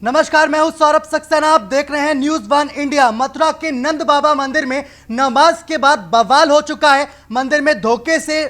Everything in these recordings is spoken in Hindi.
नमस्कार, मैं हूं सौरभ सक्सेना। आप देख रहे हैं न्यूज वन इंडिया। मथुरा के नंद बाबा मंदिर में नमाज के बाद बवाल हो चुका है। मंदिर में धोखे से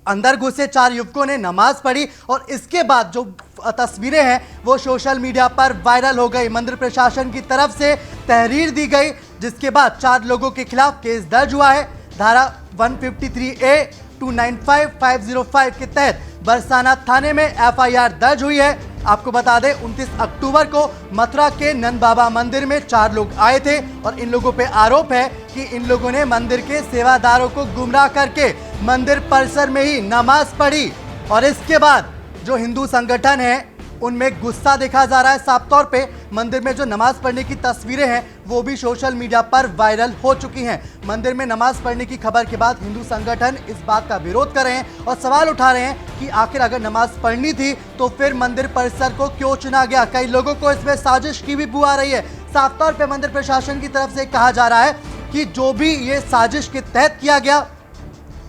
अंदर घुसे 4 युवकों ने नमाज पढ़ी और इसके बाद जो तस्वीरें हैं वो सोशल मीडिया पर वायरल हो गई। मंदिर प्रशासन की तरफ से तहरीर दी गई, जिसके बाद 4 लोगों के खिलाफ केस दर्ज हुआ है। धारा 153A 295505 के तहत बरसाना थाने में FIR दर्ज हुई है। आपको बता दें 29 अक्टूबर को मथुरा के नंद बाबा मंदिर में 4 लोग आए थे और इन लोगों पे आरोप है कि इन लोगों ने मंदिर के सेवादारों को गुमराह करके मंदिर परिसर में ही नमाज पढ़ी और इसके बाद जो हिंदू संगठन है उनमें गुस्सा देखा जा रहा है। साफ तौर पे मंदिर में जो नमाज पढ़ने की तस्वीरें हैं वो भी सोशल मीडिया पर वायरल हो चुकी हैं। मंदिर में नमाज पढ़ने की खबर के बाद हिंदू संगठन इस बात का विरोध कर रहे हैं और सवाल उठा रहे हैं कि आखिर अगर नमाज पढ़नी थी तो फिर मंदिर परिसर को क्यों चुना गया। कई लोगों को इसमें साजिश की भी बू आ रही है। साफ तौर पर मंदिर प्रशासन की तरफ से कहा जा रहा है कि जो भी ये साजिश के तहत किया गया,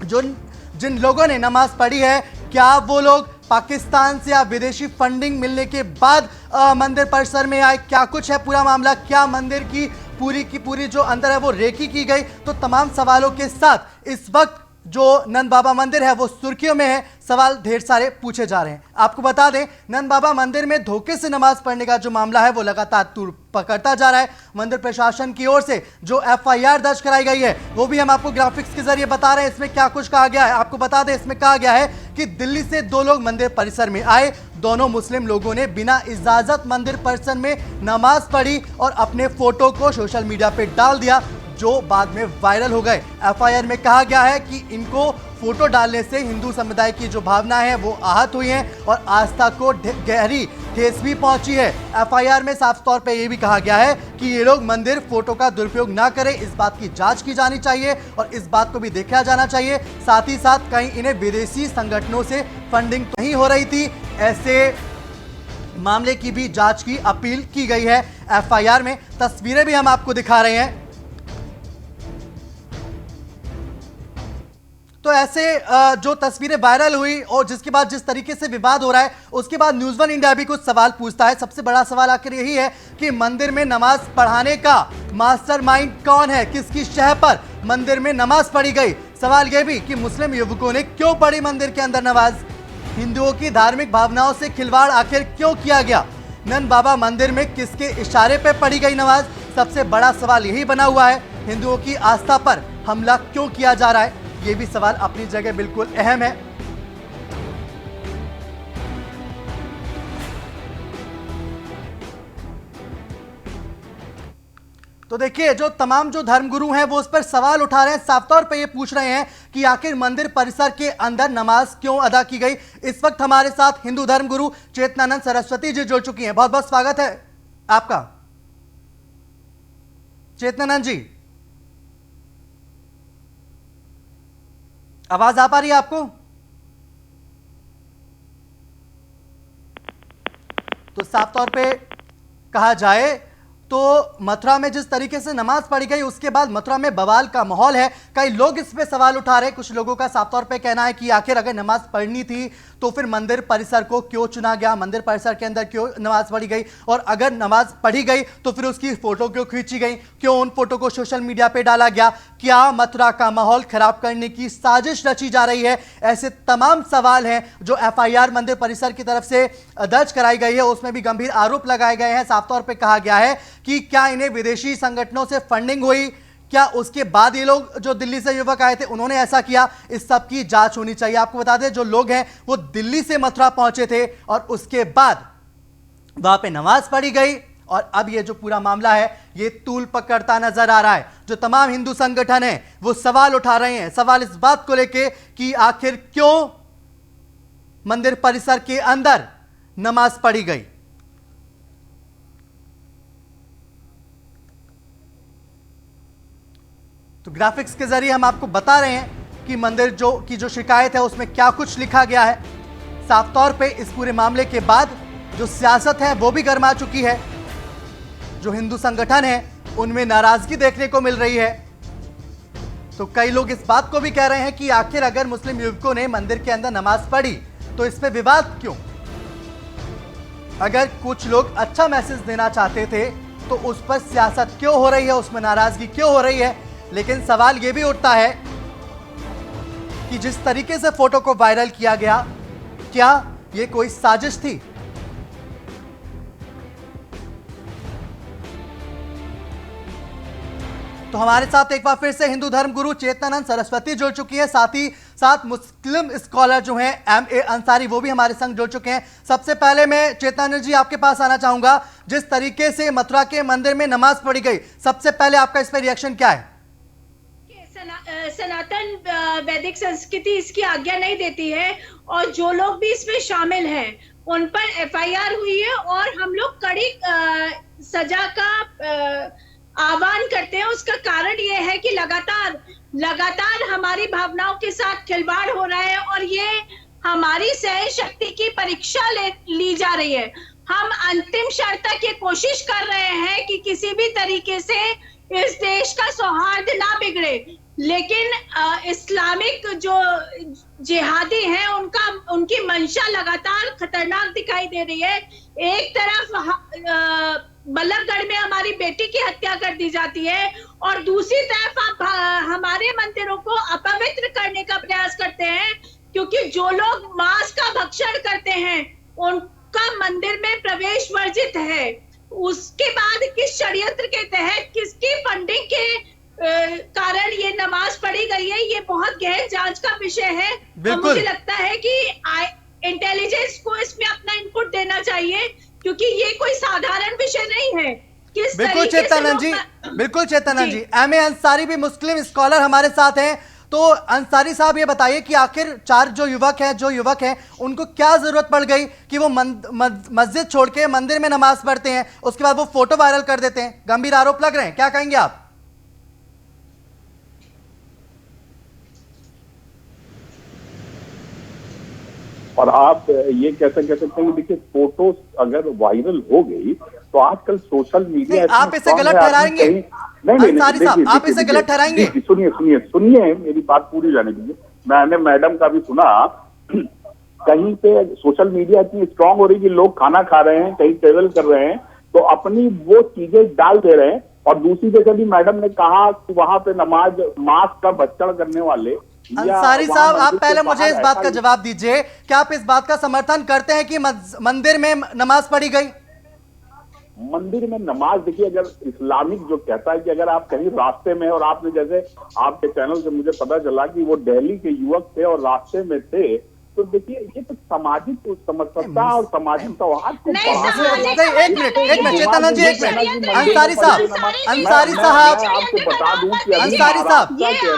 जिन लोगों ने नमाज पढ़ी है, क्या वो लोग पाकिस्तान से या विदेशी फंडिंग मिलने के बाद मंदिर परिसर में आए, क्या कुछ है पूरा मामला, क्या मंदिर की पूरी जो अंदर है वो रेकी की गई। तो तमाम सवालों के साथ इस वक्त जो नंद बाबा मंदिर है वो सुर्खियों में है। सवाल ढेर सारे पूछे जा रहे हैं। आपको बता दें नंद बाबा मंदिर में धोखे से नमाज पढ़ने का जो मामला है वो लगातार तूल पकड़ता जा रहा है। मंदिर प्रशासन की ओर से जो FIR दर्ज कराई गई है वो भी हम आपको ग्राफिक्स के जरिए बता रहे हैं। इसमें क्या कुछ कहा गया है आपको बता दें। इसमें कहा गया है कि दिल्ली से 2 लोग मंदिर परिसर में आए। दोनों मुस्लिम लोगों ने बिना इजाजत मंदिर परिसर में नमाज पढ़ी और अपने फोटो को सोशल मीडिया पे डाल दिया, जो बाद में वायरल हो गए। FIR में कहा गया है कि इनको फोटो डालने से हिंदू समुदाय की जो भावना है वो आहत हुई है और आस्था को गहरी ठेस भी पहुंची है। FIR में साफ तौर पे ये भी कहा गया है कि ये लोग मंदिर फोटो का दुरुपयोग ना करें, इस बात की जांच की जानी चाहिए और इस बात को भी देखा जाना चाहिए। साथ ही साथ कहीं इन्हें विदेशी संगठनों से फंडिंग नहीं हो रही थी, ऐसे मामले की भी जांच की अपील की गई है। FIR में तस्वीरें भी हम आपको दिखा रहे हैं। तो ऐसे जो तस्वीरें वायरल हुई और जिसके बाद जिस तरीके से विवाद हो रहा है उसके बाद न्यूज वन इंडिया भी कुछ सवाल पूछता है। सबसे बड़ा सवाल आखिर यही है कि मंदिर में नमाज पढ़ाने का मास्टरमाइंड कौन है, किसकी शह पर मंदिर में नमाज पढ़ी गई। सवाल यह भी कि मुस्लिम युवकों ने क्यों पढ़ी मंदिर के अंदर नमाज, हिंदुओं की धार्मिक भावनाओं से खिलवाड़ आखिर क्यों किया गया, नंद बाबा मंदिर में किसके इशारे पर पढ़ी गई नमाज। सबसे बड़ा सवाल यही बना हुआ है, हिंदुओं की आस्था पर हमला क्यों किया जा रहा है। ये भी सवाल अपनी जगह बिल्कुल अहम है। तो देखिए जो तमाम जो धर्मगुरु हैं वो उस पर सवाल उठा रहे हैं, साफ तौर पे ये पूछ रहे हैं कि आखिर मंदिर परिसर के अंदर नमाज क्यों अदा की गई। इस वक्त हमारे साथ हिंदू धर्मगुरु चेतनानंद सरस्वती जी जुड़ चुकी हैं। बहुत बहुत स्वागत है आपका चेतनानंद जी। आवाज आ पा रही है आपको? तो साफ तौर पे कहा जाए तो मथुरा में जिस तरीके से नमाज पढ़ी गई उसके बाद मथुरा में बवाल का माहौल है। कई लोग इस पे सवाल उठा रहे हैं। कुछ लोगों का साफ तौर पे कहना है कि आखिर अगर नमाज पढ़नी थी तो फिर मंदिर परिसर को क्यों चुना गया, मंदिर परिसर के अंदर क्यों नमाज पढ़ी गई और अगर नमाज पढ़ी गई तो फिर उसकी फोटो क्यों खींची गई, क्यों उन फोटो को सोशल मीडिया पे डाला गया, क्या मथुरा का माहौल खराब करने की साजिश रची जा रही है। ऐसे तमाम सवाल हैं जो FIR मंदिर परिसर की तरफ से दर्ज कराई गई है, उसमें भी गंभीर आरोप लगाए गए हैं। साफ तौर पे कहा गया है कि क्या इन्हें विदेशी संगठनों से फंडिंग हुई, क्या उसके बाद ये लोग जो दिल्ली से युवक आए थे उन्होंने ऐसा किया, इस सब की जांच होनी चाहिए। आपको बता दें जो लोग हैं वो दिल्ली से मथुरा पहुंचे थे और उसके बाद वहां पे नमाज पढ़ी गई और अब ये जो पूरा मामला है ये तूल पकड़ता नजर आ रहा है। जो तमाम हिंदू संगठन हैं वो सवाल उठा रहे हैं। सवाल इस बात को लेके कि आखिर क्यों मंदिर परिसर के अंदर नमाज पढ़ी गई। तो ग्राफिक्स के जरिए हम आपको बता रहे हैं कि मंदिर जो शिकायत है उसमें क्या कुछ लिखा गया है। साफ तौर पे इस पूरे मामले के बाद जो सियासत है वो भी गर्मा चुकी है। जो हिंदू संगठन है उनमें नाराजगी देखने को मिल रही है। तो कई लोग इस बात को भी कह रहे हैं कि आखिर अगर मुस्लिम युवकों ने मंदिर के अंदर नमाज पढ़ी तो इस पे विवाद क्यों। अगर कुछ लोग अच्छा मैसेज देना चाहते थे तो उस पर सियासत क्यों हो रही है, उसमें नाराजगी क्यों हो रही है। लेकिन सवाल यह भी उठता है कि जिस तरीके से फोटो को वायरल किया गया, क्या यह कोई साजिश थी। तो हमारे साथ एक बार फिर से हिंदू धर्म गुरु चेतनानंद सरस्वती जुड़ चुकी है, साथ ही साथ मुस्लिम स्कॉलर जो हैं एम.ए. अंसारी वो भी हमारे संग जुड़ चुके हैं। सबसे पहले मैं चेतनानंद जी आपके पास आना चाहूंगा, जिस तरीके से मथुरा के मंदिर में नमाज पढ़ी गई, सबसे पहले आपका इस पर रिएक्शन क्या है। सनातन वैदिक संस्कृति इसकी आज्ञा नहीं देती है और जो लोग भी इसमें शामिल हैं उन पर एफआईआर हुई है और हम लोग कड़ी सजा का आह्वान करते हैं। उसका कारण ये है कि लगातार हमारी भावनाओं के साथ खिलवाड़ हो रहा है और ये हमारी सहन शक्ति की परीक्षा ली जा रही है। हम अंतिम क्षण तक ये कोशिश कर रहे हैं कि किसी भी तरीके से इस देश का सौहार्द ना बिगड़े, लेकिन इस्लामिक जो जिहादी हैं उनकी मंशा लगातार खतरनाक दिखाई दे रही है। एक तरफ बल्लभगढ़ में हमारी बेटी की हत्या कर दी जाती है और दूसरी तरफ आप हमारे मंदिरों को अपवित्र करने का प्रयास करते हैं, क्योंकि जो लोग मांस का भक्षण करते हैं उनका मंदिर में प्रवेश वर्जित है। उसके बाद किस षड्यंत्र के तहत किसकी फंडिंग के कारण ये नमाज पढ़ी गई है, ये बहुत गहन जांच का विषय है। मुझे लगता है कि इंटेलिजेंस को इसमें अपना इनपुट देना चाहिए, क्योंकि ये कोई साधारण विषय नहीं है। बिल्कुल चेतनानंद जी, एम.ए. अंसारी भी मुस्लिम स्कॉलर हमारे साथ हैं। तो अंसारी साहब ये बताइए कि आखिर चार जो युवक हैं उनको क्या जरूरत पड़ गई कि वो मस्जिद छोड़ के मंदिर में नमाज पढ़ते हैं, उसके बाद वो फोटो वायरल कर देते हैं। गंभीर आरोप लग रहे हैं, क्या कहेंगे आप। और आप ये कैसे कह सकते हैं, देखिए फोटो अगर वायरल हो गई तो आजकल सोशल मीडिया आप इसे गलत ठहराएंगे। अंसारी साहब, आप इसे गलत ठहराएंगे। सुनिए मेरी बात पूरी जाने दीजिए। मैंने मैडम का भी सुना, कहीं पे सोशल मीडिया इतनी स्ट्रांग हो रही कि लोग खाना खा रहे हैं, कहीं ट्रेवल कर रहे हैं तो अपनी वो चीजें डाल दे रहे हैं। और दूसरी जगह भी मैडम ने कहा कि वहां पे नमाज मास्क का भक्षण करने वाले। अंसारी साहब, आप पहले मुझे इस बात का जवाब दीजिए, क्या आप इस बात का समर्थन करते हैं कि मंदिर में नमाज पढ़ी गई। मंदिर में नमाज, देखिए अगर इस्लामिक जो कहता है कि अगर आप कहीं रास्ते में, और आपने जैसे आपके चैनल से मुझे पता चला कि वो दिल्ली के युवक थे और रास्ते में थे, तो देखिए ये तो सामाजिक समरसता और सामाजिक सौहार्द को एक मिनट चेतनानंद जी, एक मिनट। अंसारी साहब आपको बता दूं कि अंसारी साहब,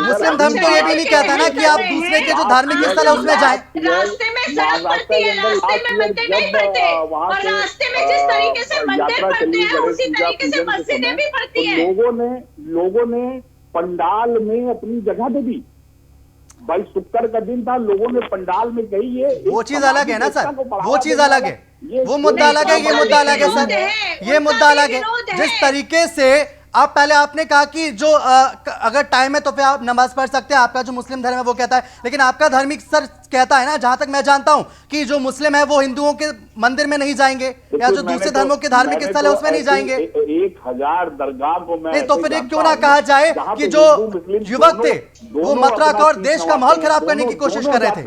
मुस्लिम धर्म तो ये भी नहीं कहता ना कि आप दूसरे के जो धार्मिक स्थल है उसमें जाएं। रास्ते में सड़क पड़ती है, रास्ते में मंदिर नहीं पड़ते, और रास्ते में जिस तरीके से मंदिर पड़ते हैं उसी तरीके से मस्जिदें भी पड़ती हैं। लोगों ने पंडाल में अपनी जगह दे दी। भाई शुक्र का दिन था, लोगों ने पंडाल में गई, ये वो चीज अलग है ना सर, वो चीज अलग है, वो मुद्दा अलग है, ये मुद्दा अलग है सर, ये मुद्दा अलग है। जिस तरीके से आप पहले आपने कहा कि जो अगर टाइम है तो फिर आप नमाज पढ़ सकते हैं, आपका जो मुस्लिम धर्म है वो कहता है, लेकिन आपका धार्मिक सर कहता है ना, जहां तक मैं जानता हूं कि जो मुस्लिम है वो हिंदुओं के मंदिर में नहीं जाएंगे, या जो दूसरे धर्मों के धार्मिक स्थल है उसमें नहीं जाएंगे। 1000 दरगाह को मैं तो फिर क्यों ना कहा जाए कि जो युवक थे वो मथुरा का और देश का माहौल खराब करने की कोशिश कर रहे थे।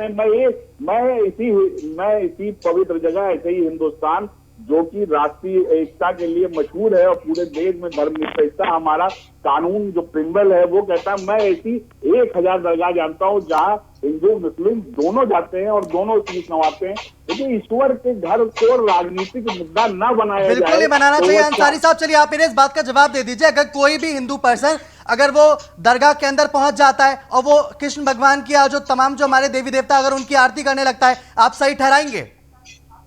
मैं इसी पवित्र जगह, ऐसे ही हिंदुस्तान जो कि राष्ट्रीय एकता के लिए मशहूर है और पूरे देश में धर्मनिरपेक्षता हमारा कानून जो प्रिंबल है वो कहता है, मैं ऐसी 1000 दरगाह जानता हूँ जहाँ हिंदू मुस्लिम दोनों जाते हैं और दोनों चीज नवाते हैं। लेकिन ईश्वर के घर को राजनीतिक मुद्दा न बनाया जाए, बिल्कुल नहीं बनाना चाहिए। अंसारी साहब, चलिए आप मेरे इस बात का जवाब दे दीजिए, अगर कोई भी हिंदू पर्सन अगर वो दरगाह के अंदर पहुंच जाता है और वो कृष्ण भगवान की जो तमाम जो हमारे देवी देवता अगर उनकी आरती करने लगता है, आप सही ठहराएंगे,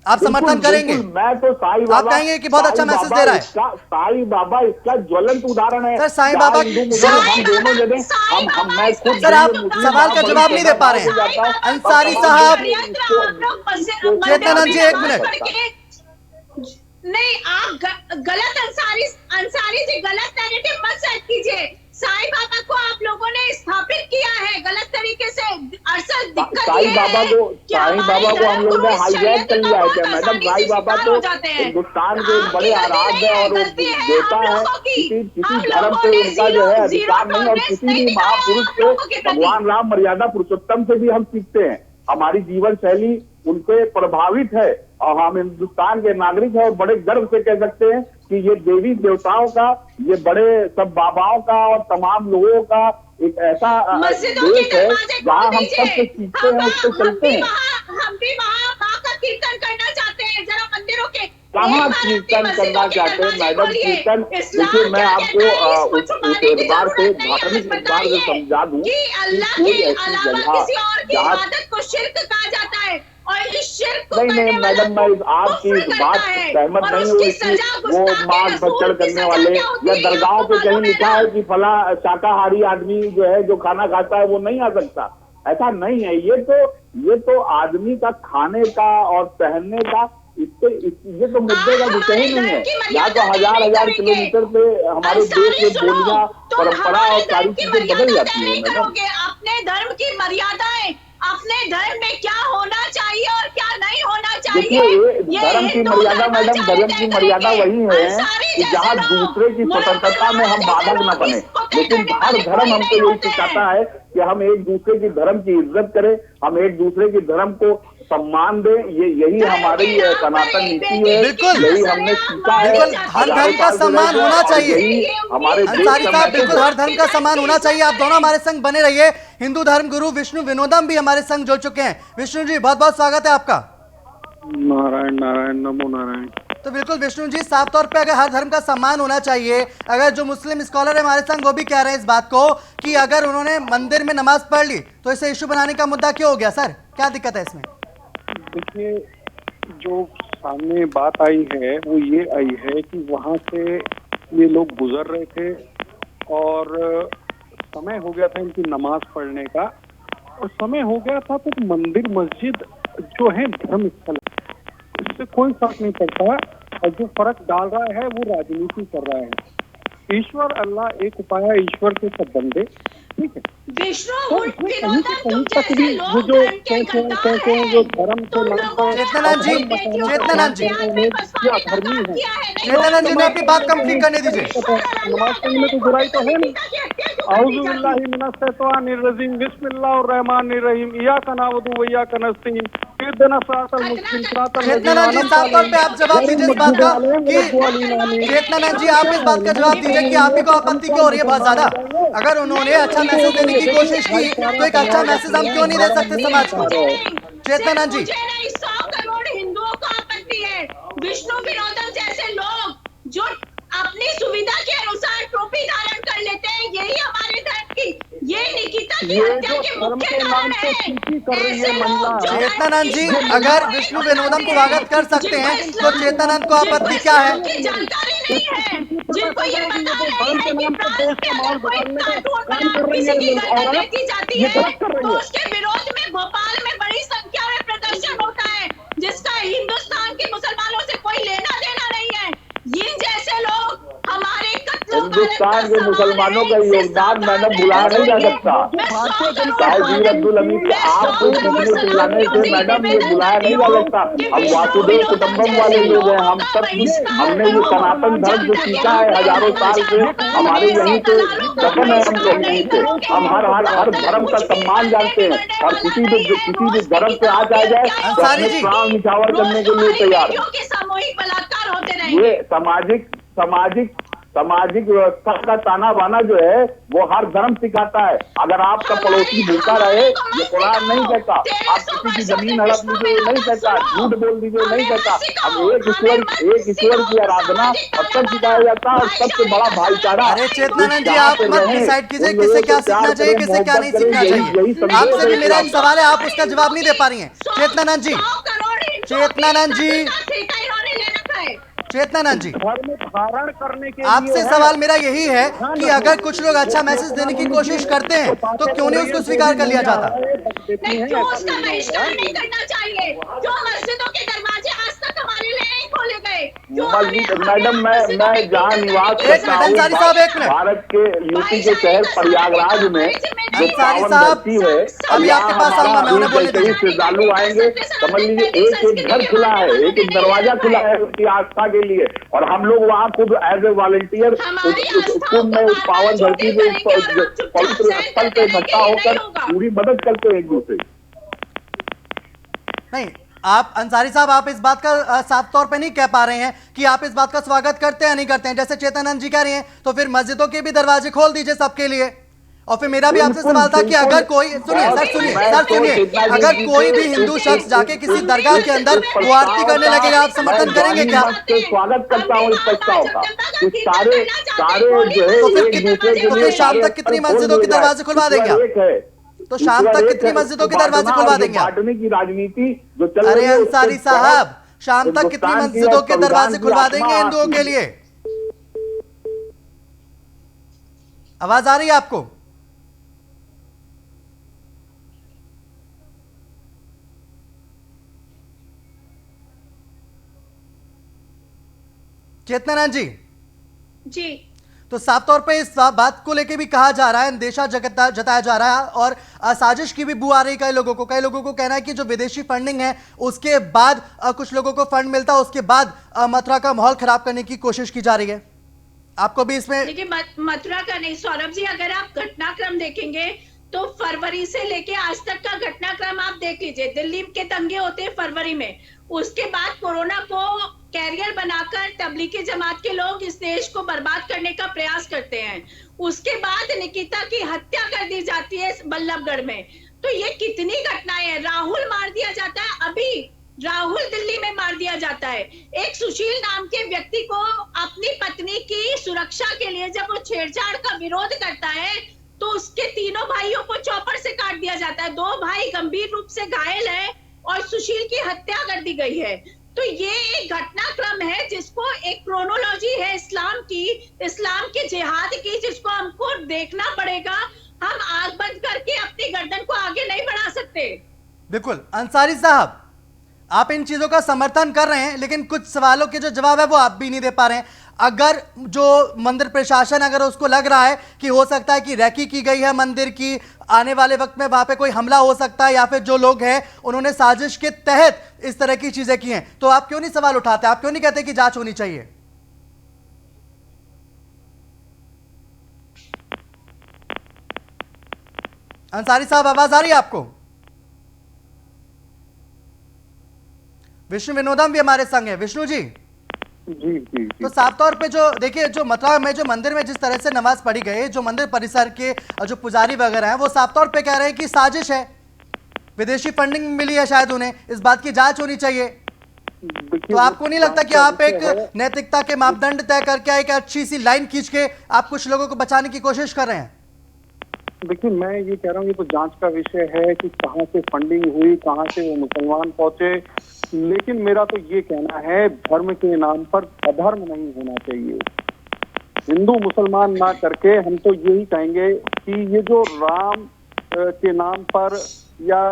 आप समर्थन करेंगे। मैं तो साईं बाबा, आप कहेंगे कि बहुत अच्छा मैसेज दे रहा है। साईं बाबा इसका ज्वलंत उदाहरण है सर। साईं बाबा दोनों जगह सर, आप सवाल का जवाब नहीं दे पा रहे हैं। अंसारी साहब, चेतनानंद जी एक मिनट। नहीं, आप गलत अंसारी जी गलत नैरेटिव मत सेट कीजिए। साईं बाबा को आप लोगों ने स्थापित किया है गलत तरीके से। असल दिक्कत साईं ये बाबा है को कि साईं हमारे बाबा को हम लोग धर्मगुरु ने इस हाईजैक कर षड्यंत्र लिया है बहुत क्या मैडम? आसानी साईं से बाबा शिकार तो हो जाते हैं। हिंदुस्तान के आपकी बड़े गलती आराध्य नहीं है, और गलती है देवता हम है। लोगों की। किसी हम धर्म लोगों पे ने उनका जो है जीरो अधिकार नहीं, और टॉलरेंस किसी नहीं भी दिखाया महापुरुष आप से लोगों के प्रति। भगवान राम मर्यादा पुरुषोत्तम से भी हम सीखते हैं। हमारी जीवन शैली उनसे प्रभावित है और हम हिंदुस्तान के नागरिक हैं और बड़े गर्व से कह सकते हैं कि ये देवी देवताओं का, ये बड़े सब बाबाओं का और तमाम लोगों का एक ऐसा मस्जिदों के देश है दरवाजे जहाँ खोल हम दीजिए। सबसे सीखते हैं, उससे चलते हैं। हम भी वहाँ माँ का कीर्तन करना चाहते हैं। जरा मंदिरों के कहाँ कीर्तन करना चाहते हैं मैडम? कीर्तन देखिए, इस्लाम मैं क्या आपको कहता है इसको उस छुपाने की एतबार से, जरूरत नहीं है। धार्मिक बस एतबार से बताइए समझा दूं कि कि अल्लाह कोई के ऐसी अलावा जगह किसी और की जहाँ इबादत को शिर्क कहा जाता है और इस शिर्क को नहीं करने नहीं वाला मैडम, मैं आपकी कुफ्र इस करता बात है सहमत और नहीं हूँ उसकी कि सजा वो गुस्ताखे मांस रसूल भक्षण की करने सजा वाले क्या होती या है दरगाहों आपको पे कहीं मालूम है लिखा ना? है कि फला शाकाहारी आदमी जो है जो खाना खाता है वो नहीं आ सकता। ऐसा नहीं है। ये तो आदमी का खाने का और पहनने का ये तो मुद्दे का विषय ही नहीं है। या तो हजार हजार किलोमीटर पे हमारे देश में बोलियां, परंपरा और सारी चीजें बदल जाती है मैडम। अपने धर्म की मर्यादाएं, अपने धर्म में क्या होना चाहिए और क्या नहीं होना चाहिए, देखिए, धर्म की मर्यादा मैडम, धर्म की मर्यादा वही है कि जहाँ दूसरे की स्वतंत्रता में हम बाधक न बने। लेकिन हर धर्म हमको यही सिखाता है कि हम एक दूसरे की धर्म की इज्जत करें, हम एक दूसरे की धर्म को सम्मान दें। यही हमारी सनातन नीति है, बिल्कुल। यही हमने सीखा है। बिल्कुल, हर धर्म का सम्मान होना चाहिए। यही हमारे देश अंसारी का साहब, मैसेज बिल्कुल है। हर धर्म का सम्मान होना चाहिए। आप दोनों हमारे संग बने रहिए। हिंदू धर्म गुरु विष्णु विनोदम भी हमारे संग जुड़ चुके हैं। विष्णु जी, बहुत बहुत स्वागत है आपका। नारायण नारायण, नमो नारायण। तो बिल्कुल विष्णु जी, साफ तौर पे अगर हर धर्म का सम्मान होना चाहिए, अगर जो मुस्लिम स्कॉलर है हमारे संग वो भी कह रहे हैं इस बात को कि अगर उन्होंने मंदिर में नमाज पढ़ ली तो इसे इशू बनाने का मुद्दा क्यों हो गया? सर, क्या दिक्कत है इसमें? देखिए, जो सामने बात आई है वो ये आई है कि वहाँ से ये लोग गुजर रहे थे और समय हो गया था इनकी नमाज पढ़ने का, और समय हो गया था तो मंदिर मस्जिद जो है धर्म स्थल, इससे कोई फर्क नहीं पड़ता। और जो फर्क डाल रहा है वो राजनीति कर रहा है। ईश्वर अल्लाह एक उपाय, ईश्वर के सब बंदे, ठीक है। विष्णु तो इसमें कहीं से कहीं तक भी वो जो कहते हैं जो धर्म के नाम पर चेतनानंद जी, चेतनानद जी, क्या धर्मी है। चेतनानंद जी, उन्हें अपनी बात कंप्लीट करने दीजिए। नमाज पढ़ने में तो बुराई तो है नहीं। औज़ु बिल्लाहि मिनश शैतानिर रजीम, बिस्मिल्लाहिर रहमानिर रहीम, इय्याका नअबुदु व इय्याका नस्तईन, इहदिना सिरातल मुस्तकीम, सिरातल चेतनानंद जी, साफ तौर पे आप जवाब दीजिए इस बात का कि चेतनानंद जी, आप इस बात का जवाब दीजिए कि आप ही को आपत्ति क्यों हो रही है बहुत ज्यादा? अगर उन्होंने अच्छा मैसेज देने की कोशिश की तो एक अच्छा मैसेज हम क्यों नहीं दे सकते समाज को? चेतनानंद जी, 100 करोड़ हिंदुओं को आपत्ति है। विष्णु विनोदम जैसे लोग जो अपनी सुविधा के अनुसार टोपी धारण कर लेते हैं, यही हमारे धर्म की, ये निकिता की हत्या के मुख्य कारण है। कर रही है महिला। चेतनानंद जी, अगर विष्णु विनोदम को स्वागत कर सकते हैं तो चेतनानंद को आपत्ति क्या है? जानकारी नहीं है, जिनको ये पता नहीं है कि फ्रांस के अंदर कोई कार्टून बना किसी की गर्दन देखी जाती है तो उसके विरोध में भोपाल में बड़ी संख्या में प्रदर्शन होता है, जिसका हिंदुस्तान के मुसलमानों से कोई लेना देना नहीं है। इन जैसे लोग हमारे हिंदुस्तान के मुसलमानों का योगदान मैडम भुलाया नहीं जा सकता। ताऊजीर अब्दुल हमीद के आपको सीखने चिल्लाने से मैडम ये भुलाया नहीं जा सकता। हम वासुदेव कुटुंबम वाले लोग हैं, हम सब हमने ये सनातन धर्म जो सीखा है हजारों साल से, हमारे यहीं से दफन है, हम लोग यहीं से। हम हर धर्म का सम्मान जानते हैं और किसी भी धर्म से आ जाए तो अपने प्राण निछावर करने के लिए तैयार है। सामूहिक बलात्कार होते रहेंगे। ये सामाजिक व्यवस्था का ताना बाना जो है वो हर धर्म सिखाता है। अगर आपका पड़ोसी भूखा रहे, ये कुरान नहीं कहता। आप किसी की जमीन हड़प लीजिए नहीं कहता, झूठ बोल दीजिए नहीं कहता। अब एक ईश्वर की आराधना और सब सिखाया जाता है और सबसे बड़ा भाईचारा। अरे चेतनानंद जी, आप मत डिसाइड कीजिए किसे क्या सीखना चाहिए, किसे क्या नहीं सीखना चाहिए। आपसे भी मेरा एक सवाल है, आप उसका जवाब नहीं दे पा रही हैं। चेतनानंद जी, चेतनानंद जी, चेतनानंद जी, धर्म धारण करने के आपसे सवाल मेरा यही है कि अगर कुछ लोग अच्छा मैसेज देने की कोशिश करते हैं तो क्यों नहीं उसको स्वीकार कर लिया जाता? क्यों उसका बहिष्कार नहीं करना चाहिए? जो मस्जिदों के दरवाजे आज तक हमारे लिए नहीं खोले गए, मैडम मैं जहाँ निवास करता हूँ, अंसारी साहब, एक मिनट। भारत के यूपी के शहर प्रयागराज में जो अंसारी पावन साहब, धरती है, अभी आपके पास आऊंगा मैं, उन्हें बोलने दीजिए। श्रद्धालु आएंगे, समझ लीजिए एक घर खुला है, एक दरवाजा खुला है उनकी आस्था के लिए, और हम लोग वहाँ खुद एज ए वॉलंटियर कुंभ में उस पावन धरती पे पवित्र स्थल पे इकट्ठा होकर पूरी मदद करते हैं एक दूसरे की। नहीं, आप अंसारी साहब, आप इस बात का साफ तौर पे नहीं कह पा रहे हैं कि आप इस बात का स्वागत करते हैं या नहीं करते हैं। जैसे चेतनानंद जी कह रहे हैं, तो फिर मस्जिदों के भी दरवाजे खोल दीजिए सबके लिए। और फिर मेरा भी आपसे सवाल था कि अगर कोई, सुनिए, अगर कोई भी हिंदू शख्स जाके किसी दरगाह के अंदर वो आरती करने लगेगा, आप समर्थन करेंगे क्या? स्वागत करता हूँ इस प्रस्ताव का। सारे जो है, तो फिर शाम तक कितनी मस्जिदों के दरवाजे खुलवा देंगे आप? तो शाम तक कितनी मस्जिदों के दरवाजे खुलवा देंगे आप? बांटने की राजनीति जो चल अरे रही है, अंसारी साहब, शाम तक कितनी मस्जिदों के दरवाजे खुलवा देंगे हिंदुओं के लिए? आवाज आ रही है आपको? चेतनानंद जी जी, तो साफ तौर पे इस बात को लेके भी कहा जा रहा है, अंदेशा जताया जा रहा है और साजिश की भी बू आ रही है कई लोगों को कहना है कि जो विदेशी फंडिंग है उसके बाद कुछ लोगों को फंड मिलता है, उसके बाद मथुरा का माहौल खराब करने की कोशिश की जा रही है। आपको भी इसमें देखिए, मथुरा का नहीं सौरभ जी, अगर आप घटनाक्रम देखेंगे तो फरवरी से लेके आज तक का घटनाक्रम आप देख लीजिए। दिल्ली के दंगे होते हैं फरवरी में, उसके बाद कोरोना को कैरियर बनाकर तबलीगी जमात के लोग इस देश को बर्बाद करने का प्रयास करते हैं। उसके बाद निकिता की हत्या कर दी जाती है बल्लभगढ़ में। तो ये कितनी घटनाएं हैं। राहुल मार दिया जाता है, अभी राहुल दिल्ली में मार दिया जाता है। एक सुशील नाम के व्यक्ति को अपनी पत्नी की सुरक्षा के लिए जब वो छेड़छाड़ का विरोध करता है तो उसके तीनों भाइयों को चॉपर से काट दिया जाता है। 2 भाई गंभीर रूप से घायल है और सुशील की हत्या कर दी गई है। तो ये एक घटनाक्रम है जिसको एक क्रोनोलॉजी है इस्लाम की जिहाद की, जिसको हमको देखना पड़ेगा। हम आंख बंद करके अपनी गर्दन को आगे नहीं बढ़ा सकते। बिल्कुल अंसारी साहब, आप इन चीजों का समर्थन कर रहे हैं, लेकिन कुछ सवालों के जो जवाब है वो आप भी नहीं दे पा रहे हैं। अगर जो मंदिर प्रशासन, अगर उसको लग रहा है कि हो सकता है कि रैकी की गई है मंदिर की, आने वाले वक्त में वहां पे कोई हमला हो सकता है, या फिर जो लोग हैं उन्होंने साजिश के तहत इस तरह की चीजें की हैं, तो आप क्यों नहीं सवाल उठाते? आप क्यों नहीं कहते कि जांच होनी चाहिए? अंसारी साहब, आवाज आ रही है आपको? विष्णु विनोदम भी हमारे संग है। विष्णु जी, जी। तो साफ तौर पे जो देखिए, जो मथुरा में जो मंदिर में जिस तरह से नमाज पढ़ी गई, जो मंदिर परिसर के जो पुजारी वगैरह हैं वो साफ तौर पे कह रहे हैं कि साजिश है, विदेशी फंडिंग मिली है शायद उन्हें, इस बात की जांच होनी चाहिए। तो आपको नहीं लगता कि आप एक नैतिकता के मापदंड तय करके एक अच्छी सी लाइन खींच के आप कुछ लोगों को बचाने की कोशिश कर रहे हैं? देखिए, मैं ये कह रहा हूँ, ये तो जांच का विषय है कि कहाँ से फंडिंग हुई, कहाँ से वो मुसलमान पहुंचे, लेकिन मेरा तो ये कहना है धर्म के नाम पर अधर्म नहीं होना चाहिए। हिंदू मुसलमान ना करके हम तो यही कहेंगे कि ये जो राम के नाम पर या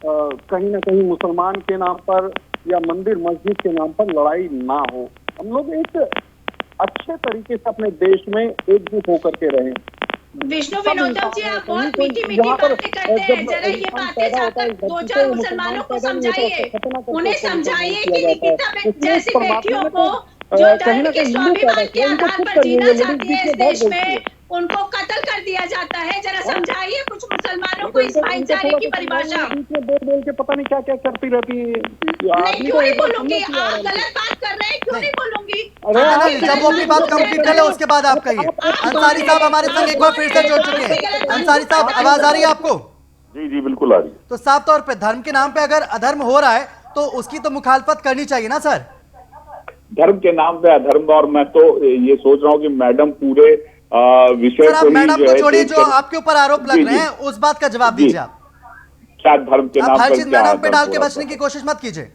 कहीं ना कहीं मुसलमान के नाम पर या मंदिर मस्जिद के नाम पर लड़ाई ना हो। हम लोग एक अच्छे तरीके से अपने देश में एकजुट होकर के रहें। विष्णु विनोदम जी, आप बहुत मीठी बातें करते हैं। जरा ये बातें जाकर 2-4 मुसलमानों को समझाइए, उन्हें समझाइए कि निकिता जैसी बेटियों को जो धर्म के स्वाभिमान के आधार पर जीना चाहती है इस देश में, उनको कत्ल कर दिया जाता है। जरा समझाइए कुछ मुसलमानों को इस भाईचारे की परिभाषा। बोल के पता नहीं क्या क्या करती रहती है। नहीं, क्यों नहीं बोलूंगी, आप गलत बात कर रहे हैं, क्यों नहीं बोलूंगी? जब वो अपनी बात कंप्लीट कर ले उसके बाद आप कहिए। अंसारी साहब हमारे संग एक बार फिर से जुड़ चुके हैं। अंसारी साहब, आवाज आ रही है आपको? जी बिल्कुल आ रही है। तो साफ तौर पे धर्म के नाम पे अगर अधर्म हो रहा है तो उसकी तो मुखालफत करनी चाहिए ना सर? धर्म के नाम पे अधर्म, और मैं तो ये सोच रहा हूँ कि मैडम पूरे विषय सर, आप मैडम को छोड़िए, जो आपके ऊपर आरोप लग रहे हैं उस बात का जवाब दीजिए आप। क्या धर्म के नाम पर हर चीज मैडम पे डाल के बचने की कोशिश मत कीजिए।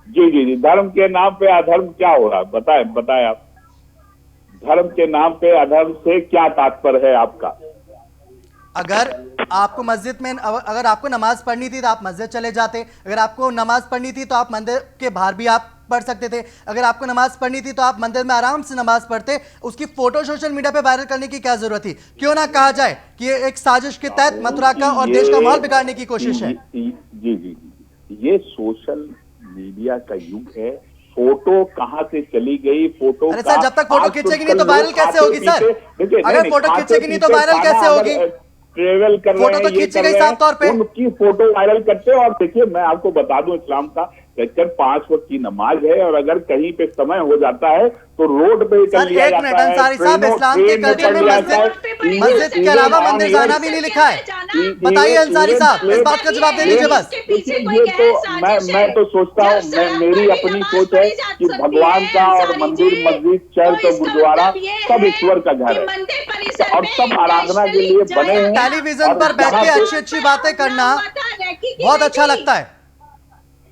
जी, धर्म के नाम पे अधर्म क्या हो रहा है? बताएं आप। धर्म के नाम पे अधर्म से क्या तात्पर्य है आपका? अगर आपको मस्जिद में, अगर आपको नमाज पढ़नी थी तो आप मस्जिद चले जाते, अगर आपको नमाज पढ़नी थी तो आप मंदिर के बाहर भी आप पढ़ सकते थे। अगर आपको नमाज पढ़नी थी तो आप मंदिर में आराम से नमाज पढ़ते। उसकी फोटो सोशल मीडिया पे वायरल करने की क्या जरूरत थी? क्यों ना कहा जाए कि ये एक साजिश के तहत मथुरा का और देश का माहौल बिगाड़ने की कोशिश है। जी जी जी, ये सोशल मीडिया का युग है। फोटो कहां से चली गई, फोटो अरे सर, जब तक फोटो खींचेगी नहीं तो वायरल कैसे होगी सर? अगर फोटो खींचेगी नहीं तो वायरल कैसे होगी? ट्रेवल कर रहे हैं, फोटो तो खींची गई साफ तौर पे। उनकी फोटो वायरल करते हैं। और देखिए, मैं आपको बता दूं, इस्लाम का लेक्चर 5 वक्त की नमाज है, और अगर कहीं पे समय हो जाता है तो रोड पे ही कर लिया जाता है। अंसारी साहब, इस्लाम के कल्चर में मस्जिद के अलावा मंदिर जाना भी नहीं लिखा है। बताइए अंसारी साहब, इस बात का जवाब दे दीजिए बस। ये तो मैं तो सोचता हूँ, मेरी अपनी सोच है कि भगवान का और मंदिर, मस्जिद, चर्च और गुरुद्वारा सब ईश्वर का घर है और सब आराधना के लिए बने हैं। टेलीविजन पर बैठ के अच्छी अच्छी बातें करना बहुत अच्छा लगता है।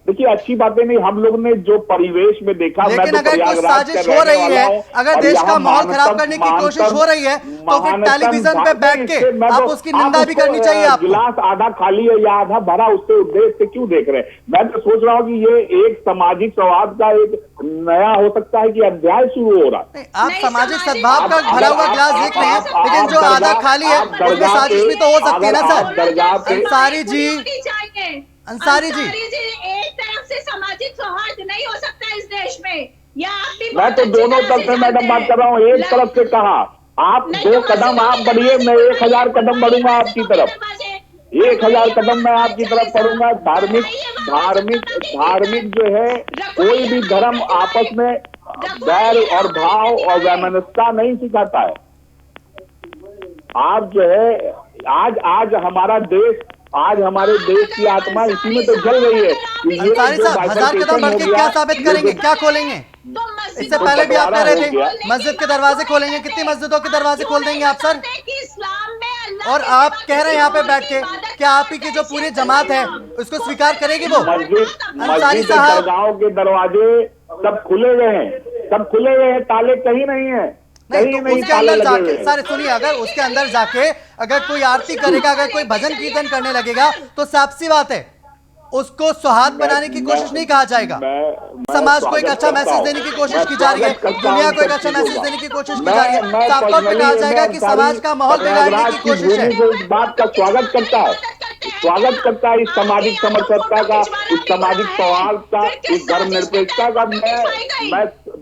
देखिए, अच्छी बातें नहीं, हम लोग ने जो परिवेश में देखा, लेकिन अगर कुछ साजिश हो रही है, अगर देश का माहौल खराब करने की कोशिश हो रही है, तो फिर टेलीविजन पे बैठ के आप उसकी निंदा भी करनी चाहिए। आपको गिलास आधा खाली है या आधा भरा, उससे उद्देश्य से क्यों देख रहे हैं? मैं तो सोच रहा हूँ कि ये एक सामाजिक सौहार्द का एक नया हो सकता है कि अध्याय शुरू हो रहा है। आप सामाजिक सद्भाव का भरा हुआ गिलास देख रहे हैं, लेकिन जो आधा खाली है उसमें साजिश भी तो हो सकती है ना सर। अंसारी जी, एक तरफ से सामाजिक सौहार्द नहीं हो सकता इस देश में, या आप भी मैं तो दोनों तरफ से मैडम बात कर रहा हूँ। एक तरफ से कहा आप 2 कदम आप बढ़िए, मैं 1000 कदम बढ़ूंगा आपकी तरफ। 1000 कदम मैं आपकी तरफ बढ़ूंगा। धार्मिक जो है, कोई भी धर्म आपस में बैर और भाव और वैमनस्यता नहीं सिखाता है। आप जो है, आज हमारे देश की आत्मा इसी में तो जल रही है। अंसारी साहब, 1000 कदम बढ़ के क्या साबित करेंगे, क्या खोलेंगे? इससे पहले भी आप कह रहे थे मस्जिद के दरवाजे खोलेंगे। कितनी मस्जिदों के दरवाजे खोल देंगे आप सर? और आप कह रहे हैं यहाँ पे बैठ के, क्या आप ही की जो पूरी जमात है उसको स्वीकार करेगी वो? अंसारी साहब, गाँव के दरवाजे सब खुले हुए हैं, ताले कहीं नहीं है। नहीं तो उसके अंदर जाके सर सुनिए, अगर उसके अंदर जाके अगर कोई आरती करेगा, अगर कोई भजन कीर्तन करने लगेगा, तो साफ सी बात है उसको सौहार्द बनाने की कोशिश नहीं कहा जाएगा। समाज को एक अच्छा मैसेज देने की कोशिश की जा रही है, दुनिया को एक अच्छा मैसेज देने की कोशिश की जा रही है। साफ तौर पे कहा जाएगा कि समाज का माहौल बिगाड़ने की कोशिश है। इस बात का स्वागत करता है, इस सामाजिक समरसता का, इस सामाजिक सौहार्द का, इस धर्मनिरपेक्षता का।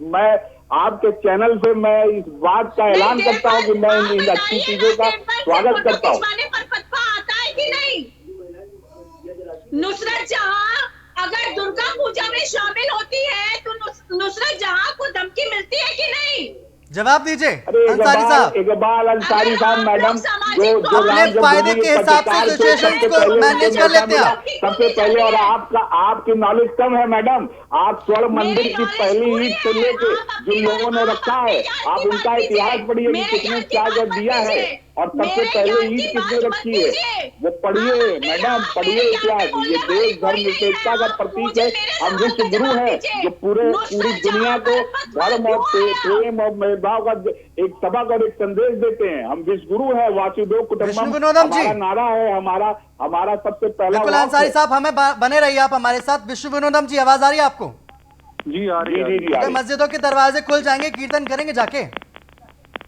मैं आपके चैनल पे मैं इस बात का ऐलान करता हूँ कि मैं इन अच्छी चीजों का स्वागत करता हूँ। नुसरत जहां अगर दुर्गा पूजा में शामिल होती है तो नुसरत जहां को धमकी मिलती है कि नहीं? जवाब दीजिए अंसारी साहब। इकबाल अंसारी साहब मैडम जो अपने फायदे के हिसाब से सिचुएशंस को मैनेज कर लेते हैं आप। सबसे पहले, और आपकी नॉलेज कम है मैडम। आप स्वर्ण मंदिर की पहली ईंट से लेके जिन लोगों ने रखा है, आप उनका इतिहास पढ़िए कि किसने क्या दिया है और सबसे पहले ईंट किसने रखी है, वो पढ़िए मैडम, पढ़िए इतिहास। ये देश धर्म निरपेक्षता का प्रतीक है। हम विश्व गुरु हैं जो पूरी दुनिया को धर्म और प्रेम और भेदभाव का एक सबक और एक संदेश देते हैं। हम विश्व गुरु हैं, वासुदेव कुटुंबकम हमारा नारा है, हमारा सबसे पहला। बिल्कुल अंसारी साहब, हमें बने रहिए आप हमारे साथ। विश्व विनोदम जी, आवाज आ रही है आपको? जी आ रही है। मस्जिदों के दरवाजे खुल जाएंगे, कीर्तन करेंगे जाके,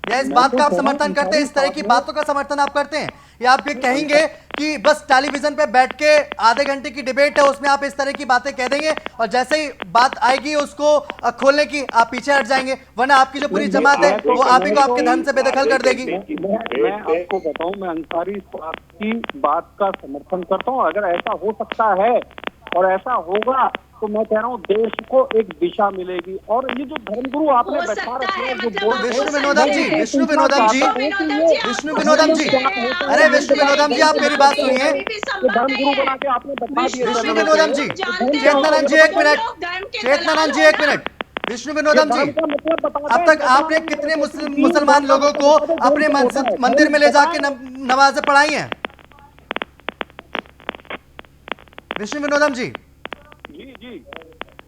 या इस बात का आप समर्थन करते हैं? इस तरह की बातों का समर्थन आप करते हैं, या आप ये कहेंगे कि बस टेलीविजन पे बैठ के आधे घंटे की डिबेट है उसमें आप इस तरह की बातें कह देंगे और जैसे ही बात आएगी उसको खोलने की आप पीछे हट जाएंगे, वरना आपकी जो पूरी जमात है वो आप ही को आपके धर्म से बेदखल कर देगी? मैं आपको बताऊं, मैं अंसारी साहब की बात का समर्थन करता हूं। अगर ऐसा हो सकता है और ऐसा होगा तो मैं कह रहा हूँ देश को एक दिशा मिलेगी। और ये जो धर्मगुरु आपने बैठा रखे हैं, जो विष्णु विनोदम जी, अरे विष्णु विनोदम जी, आप मेरी बात सुनिए। धर्मगुरु बना के आपने बैठा दिया। विष्णु विनोदम जी, चेतनानंद जी एक मिनट। विष्णु विनोदम जी, अब तक आपने कितने मुसलमान लोगों को अपने मंदिर में ले जाके नमाजें पढ़ाई हैं? विष्णु विनोदम जी, जी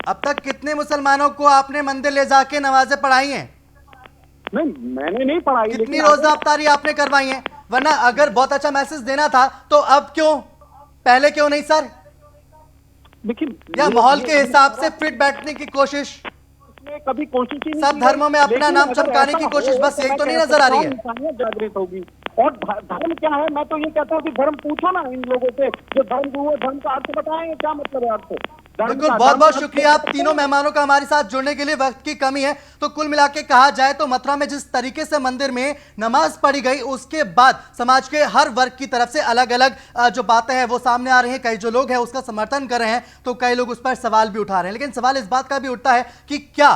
अब तक कितने मुसलमानों को आपने मंदिर ले जाके नमाजें पढ़ाई हैं? नहीं, मैंने नहीं पढ़ाई। कितनी रोजा अफ्तारी आपने करवाई है? वरना अगर बहुत अच्छा मैसेज देना था तो अब क्यों, पहले क्यों नहीं सर? देखिए या माहौल के हिसाब से फिट बैठने की कोशिश, इसमें कभी कोशिश ही नहीं सब की गई। धर्मों में अपना लेकिन नाम अगर चमकाने ऐसा की कोशिश, हो बस यही मैं तो नहीं कह नजर आ रही सकता हूं, है। इंसानियत जागृत होगी। और धर्म क्या है, मैं तो ये कहता हूँ कि धर्म पूछो ना इन लोगों से जो धर्म गुरु है, धर्म का अर्थ बताएं, क्या मतलब है अर्थ। बिल्कुल, बहुत बहुत शुक्रिया आप तीनों मेहमानों का हमारे साथ जुड़ने के लिए। वक्त की कमी है, तो कुल मिला के कहा जाए तो मथुरा में जिस तरीके से मंदिर में नमाज पढ़ी गई, उसके बाद समाज के हर वर्ग की तरफ से अलग अलग जो बातें हैं वो सामने आ रही हैं। कई जो लोग हैं उसका समर्थन कर रहे हैं, तो कई लोग उस पर सवाल भी उठा रहे हैं। लेकिन सवाल इस बात का भी उठता है कि क्या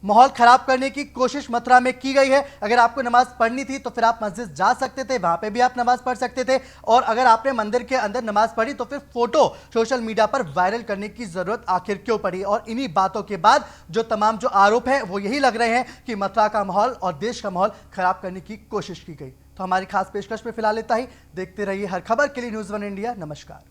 माहौल खराब करने की कोशिश मथुरा में की गई है? अगर आपको नमाज पढ़नी थी तो फिर आप मस्जिद जा सकते थे, वहां पे भी आप नमाज पढ़ सकते थे। और अगर आपने मंदिर के अंदर नमाज पढ़ी तो फिर फोटो सोशल मीडिया पर वायरल करने की जरूरत आखिर क्यों पड़ी? और इन्हीं बातों के बाद जो तमाम जो आरोप है वो यही लग रहे हैं कि मथुरा का माहौल और देश का माहौल खराब करने की कोशिश की गई। तो हमारी खास पेशकश में फिलहाल इतना ही। देखते रहिए हर खबर के लिए न्यूज़ 1 इंडिया। नमस्कार।